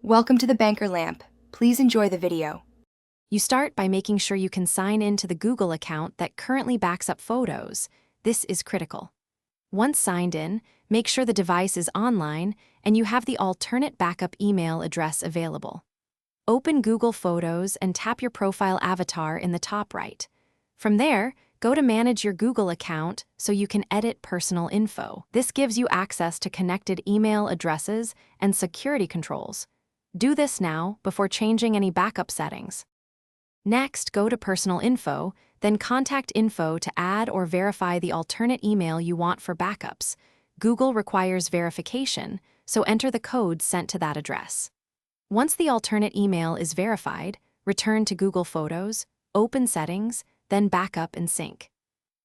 Welcome to the Banker Lamp. Please enjoy the video. You start by making sure you can sign in to the Google account that currently backs up photos. This is critical. Once signed in, make sure the device is online and you have the alternate backup email address available. Open Google Photos and tap your profile avatar in the top right. From there, go to Manage your Google account so you can edit personal info. This gives you access to connected email addresses and security controls. Do this now before changing any backup settings. Next, go to Personal Info, then Contact Info to add or verify the alternate email you want for backups. Google requires verification, so enter the code sent to that address. Once the alternate email is verified, return to Google Photos, open Settings, then Backup and Sync.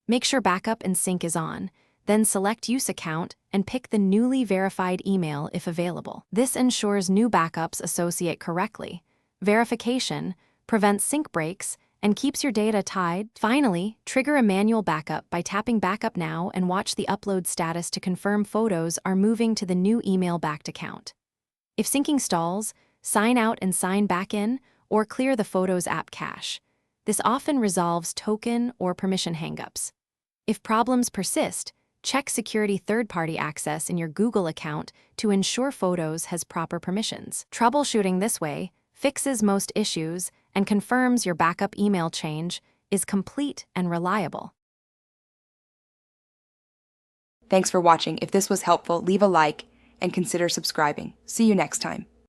Make sure Backup and Sync is on, then select Use Account and pick the newly verified email if available. This ensures new backups associate correctly. Verification prevents sync breaks and keeps your data tied. Finally, trigger a manual backup by tapping Backup Now and watch the upload status to confirm photos are moving to the new email-backed account. If syncing stalls, sign out and sign back in, or clear the Photos app cache. This often resolves token or permission hangups. If problems persist, check security third-party access in your Google account to ensure Photos has proper permissions. Troubleshooting this way fixes most issues and confirms your backup email change is complete and reliable. Thanks for watching. If this was helpful, leave a like and consider subscribing. See you next time.